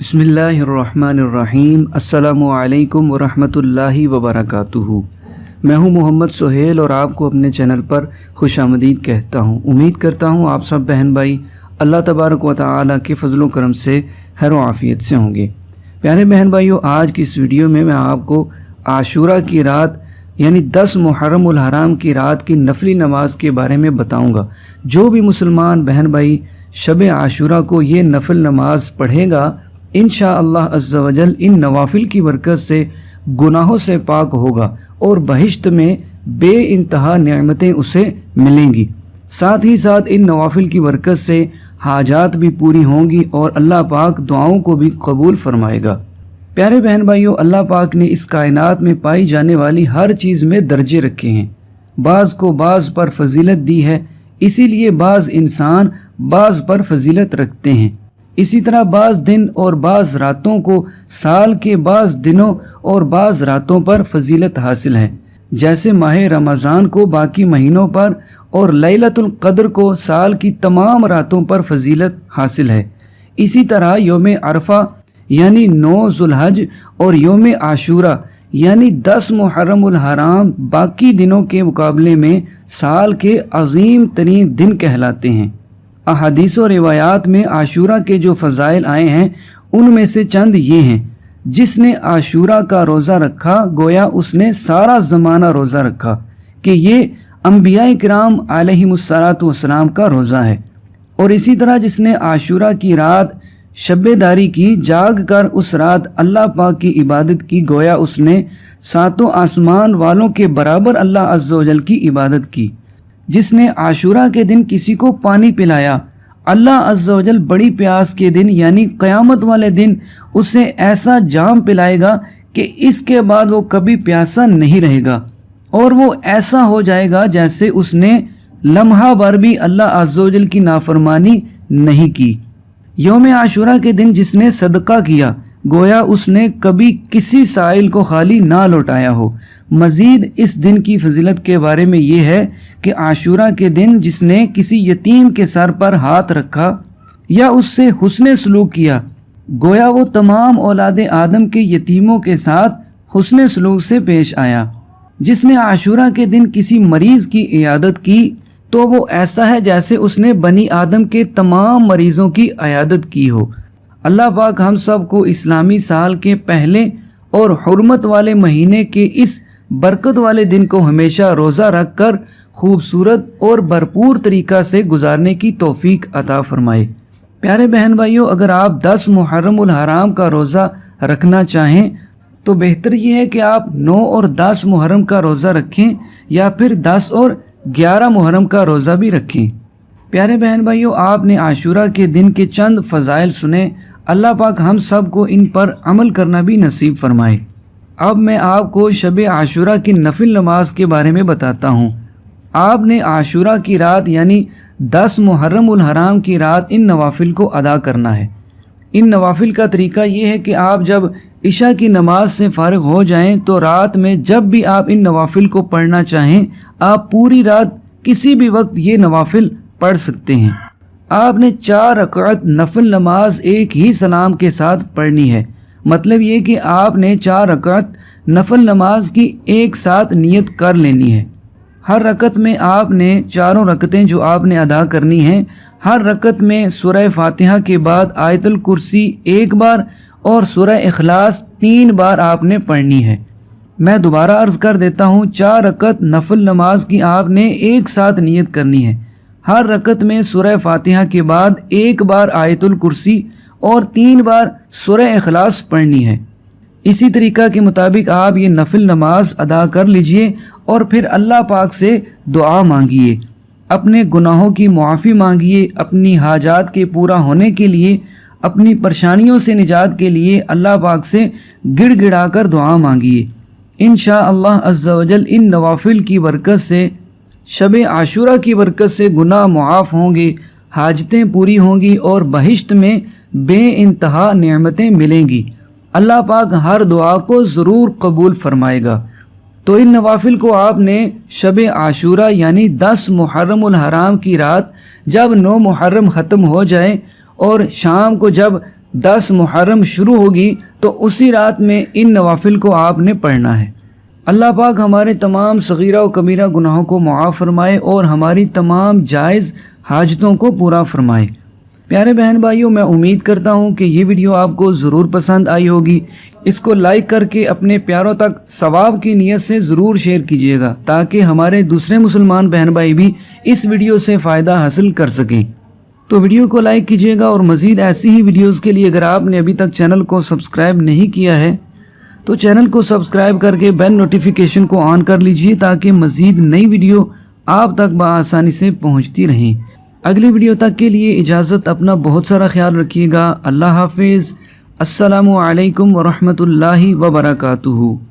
बिस्मिल्लाहिर्रहमानिर्रहीम। अस्सलामु-अलैकुम वरहमतुल्लाहि वबरकातुहू। मैं हूं मोहम्मद सोहेल और आपको अपने चैनल पर खुशामदीद कहता हूं। उम्मीद करता हूं आप सब बहन भाई अल्लाह तबारक व तआला के फजल व करम से खैर व आफियत से होंगे। प्यारे बहन भाइयों, आज की इस वीडियो में मैं आपको आशूरा की रात यानी 10 मुहर्रम उल हराम की रात की नफली नमाज के बारे में बताऊंगा। जो भी मुसलमान बहन भाई शब आशूरा को ये नफल नमाज पढ़ेगा, इंशाअल्लाह अज़्ज़ा वजल इन नवाफिल की बरकत से गुनाहों से पाक होगा और बहिश्त में बे इंतहा नेमतें उसे मिलेंगी। साथ ही साथ इन नवाफिल की बरकत से हाजात भी पूरी होंगी और अल्लाह पाक दुआओं को भी कबूल फरमाएगा। प्यारे बहन भाइयों, अल्लाह पाक ने इस कायनात में पाई जाने वाली हर चीज़ में दर्जे रखे हैं। बाज़ को बाज़ पर फजीलत दी है, इसीलिए बाज़ इंसान बाज़ पर फजीलत रखते हैं। इसी तरह बाज़ दिन और बाज़ रातों को साल के बाज़ दिनों और बाज़ रातों पर फजीलत हासिल है। जैसे माह रमज़ान को बाकी महीनों पर और लैलतुल क़द्र को साल की तमाम रातों पर फजीलत हासिल है। इसी तरह योम अरफा यानी 9 ज़ुल्हज और योम आशूरा यानी 10 मुहर्रम उल हराम बाकी दिनों के मुकाबले में साल के अजीम तरीन दिन कहलाते हैं। अहादीस और रिवायात में आशूरा के जो फ़ज़ाइल आए हैं उनमें से चंद ये हैं। जिसने आशूरा का रोज़ा रखा गोया उसने सारा ज़माना रोज़ा रखा, कि ये अंबिया किराम अलैहिमुस्सलातु वस्सलाम का रोज़ा है। और इसी तरह जिसने आशूरा की रात शब्बेदारी की, जाग कर उस रात अल्लाह पाक की इबादत की, गोया उसने सातों आसमान वालों के बराबर अल्लाह अज़्ज़ा वजल की इबादत की। जिसने आशूरा के दिन किसी को पानी पिलाया, अल्लाह अज़्ज़ा वजल बड़ी प्यास के दिन यानी क़यामत वाले दिन उसे ऐसा जाम पिलाएगा कि इसके बाद वो कभी प्यासा नहीं रहेगा और वो ऐसा हो जाएगा जैसे उसने लम्हा भर भी अल्लाह अज़्ज़ा वजल की नाफरमानी नहीं की। यौम आशूरा के दिन जिसने सदका किया, गोया उसने कभी किसी साइल को खाली ना लौटाया हो। मज़ीद इस दिन की फजीलत के बारे में ये है कि आशूरा के दिन जिसने किसी यतीम के सर पर हाथ रखा या उससे हुस्ने सलूक किया, गोया वो तमाम औलाद आदम के यतीमों के साथ हुस्ने सलूक से पेश आया। जिसने आशूरा के दिन किसी मरीज़ की इयादत की तो वो ऐसा है जैसे उसने बनी आदम के तमाम मरीज़ों की इयादत की हो। अल्लाह पाक हम सब को इस्लामी साल के पहले और हुर्मत वाले महीने के इस बरकत वाले दिन को हमेशा रोज़ा रख कर खूबसूरत और भरपूर तरीक़ा से गुजारने की तौफीक अता फरमाए। प्यारे बहन भाइयों, अगर आप 10 मुहर्रम उल हराम का रोज़ा रखना चाहें तो बेहतर ये है कि आप 9 और 10 मुहर्रम का रोज़ा रखें या फिर 10 और 11 मुहर्रम का रोज़ा भी रखें। प्यारे बहन भाइयों, आपने आशूरा के दिन के चंद फ़ज़ाइल सुने। अल्लाह पाक हम सब को इन पर अमल करना भी नसीब फरमाए। अब मैं आपको शब आशूरा की नफिल नमाज के बारे में बताता हूँ। आपने आशूरा की रात यानी 10 मुहर्रम उल हराम की रात इन नवाफिल को अदा करना है। इन नवाफिल का तरीका ये है कि आप जब इशा की नमाज से फारिग हो जाएं तो रात में जब भी आप इन नवाफिल को पढ़ना चाहें, आप पूरी रात किसी भी वक्त ये नवाफिल पढ़ सकते हैं। आपने 4 रकात नफल नमाज एक ही सलाम के साथ पढ़नी है। मतलब ये कि आपने 4 रकात नफल नमाज की एक साथ नियत कर लेनी है। हर रकत में आपने चारों रकतें जो आपने अदा करनी हैं, हर रकत में सूरह फातिहा के बाद आयतुल कुर्सी 1 बार और सूरह इखलास 3 बार आपने पढ़नी है। मैं दोबारा अर्ज़ कर देता हूँ, 4 रकत नफल नमाज की आपने एक साथ नियत करनी है। हर रकत में सूरह फातिहा के बाद 1 बार आयतुल कुर्सी और 3 बार सूरह इखलास पढ़नी है। इसी तरीक़ा के मुताबिक आप ये नफिल नमाज अदा कर लीजिए और फिर अल्लाह पाक से दुआ मांगिए, अपने गुनाहों की मुआफ़ी मांगिए, अपनी हाजात के पूरा होने के लिए, अपनी परेशानियों से निजात के लिए अल्लाह पाक से गिड़गिड़ा कर दुआ मांगिए। इंशाअल्लाह अज़्ज़ा वजल इन नवाफिल की बरकत से, शब आशूरा की बरकत से गुनाह मुआफ़ होंगे, हाजतें पूरी होंगी और बहिश्त में बे इंतहा नेमतें मिलेंगी। अल्लाह पाक हर दुआ को ज़रूर कबूल फरमाएगा। तो इन नवाफिल को आपने शब आशूरा यानी 10 मुहर्रम उल हराम की रात जब 9 मुहर्रम ख़त्म हो जाए और शाम को जब 10 محرم شروع ہوگی تو اسی رات میں ان نوافل کو آپ نے پڑھنا ہے۔ اللہ پاک ہمارے تمام صغیرہ و کبیرہ گناہوں کو معاف فرمائے اور ہماری تمام جائز حاجتوں کو پورا فرمائے۔ پیارے بہن بھائیوں، میں امید کرتا ہوں کہ یہ ویڈیو آپ کو ضرور پسند آئی ہوگی۔ اس کو لائک کر کے اپنے پیاروں تک ثواب کی نیت سے ضرور شیئر کیجیے گا تاکہ ہمارے دوسرے مسلمان بہن بھائی بھی اس ویڈیو سے فائدہ حاصل کر سکیں۔ تو ویڈیو کو لائک کیجیے گا، اور مزید ایسی ہی ویڈیوز کے لیے اگر آپ نے ابھی تک چینل کو سبسکرائب نہیں کیا ہے تو چینل کو سبسکرائب کر کے بیل نوٹیفیکیشن کو آن کر لیجئے تاکہ مزید نئی ویڈیو آپ تک بآسانی سے پہنچتی رہیں۔ اگلی ویڈیو تک کے لیے اجازت، اپنا بہت سارا خیال رکھیے گا۔ اللہ حافظ۔ السلام علیکم ورحمۃ اللہ وبرکاتہ۔